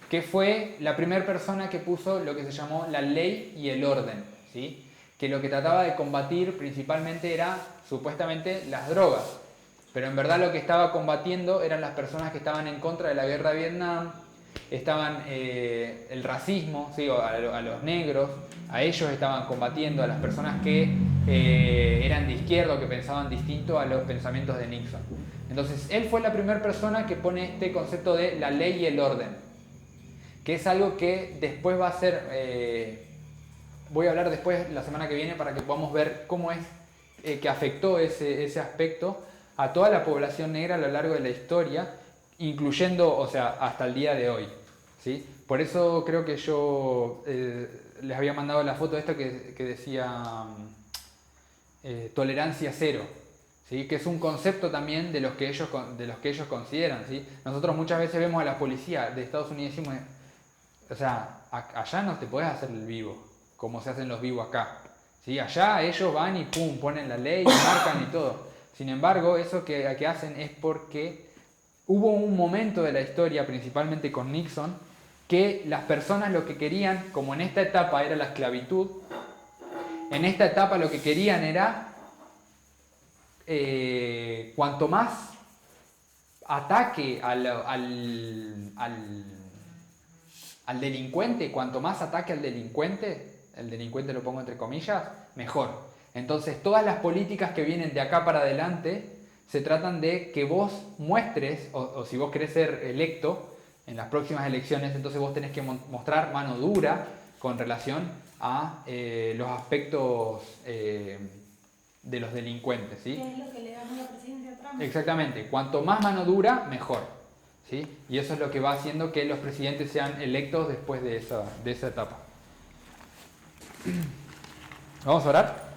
que fue la primera persona que puso lo que se llamó la ley y el orden, ¿sí? Que lo que trataba de combatir principalmente era supuestamente las drogas, pero en verdad lo que estaba combatiendo eran las personas que estaban en contra de la guerra de Vietnam, estaban el racismo, ¿sí? A los negros, a ellos estaban combatiendo, a las personas que eran de izquierda o que pensaban distinto a los pensamientos de Nixon. Entonces él fue la primera persona que pone este concepto de la ley y el orden, que es algo que después va a ser, voy a hablar después la semana que viene para que podamos ver cómo es que afectó ese aspecto a toda la población negra a lo largo de la historia, incluyendo, o sea, hasta el día de hoy, ¿sí? Por eso creo que yo les había mandado la foto de esto que decía tolerancia cero, ¿sí? Que es un concepto también de los que ellos consideran, ¿sí? Nosotros muchas veces vemos a la policía de Estados Unidos y decimos, o sea, allá no te podés hacer el vivo, como se hacen los vivos acá, ¿sí? Allá ellos van y pum, ponen la ley, marcan y todo. Sin embargo, eso que hacen es porque hubo un momento de la historia, principalmente con Nixon, que las personas lo que querían, como en esta etapa era la esclavitud, en esta etapa lo que querían era cuanto más ataque al delincuente, cuanto más ataque al delincuente, el delincuente lo pongo entre comillas, mejor. Entonces todas las políticas que vienen de acá para adelante se tratan de que vos muestres, o si vos querés ser electo en las próximas elecciones, entonces vos tenés que mostrar mano dura, con relación a los aspectos de los delincuentes, ¿sí? Que es lo que le ganó la presidencia a Trump. Exactamente, cuanto más mano dura, mejor, ¿sí? Y eso es lo que va haciendo que los presidentes sean electos después de esa etapa. ¿Vamos a orar?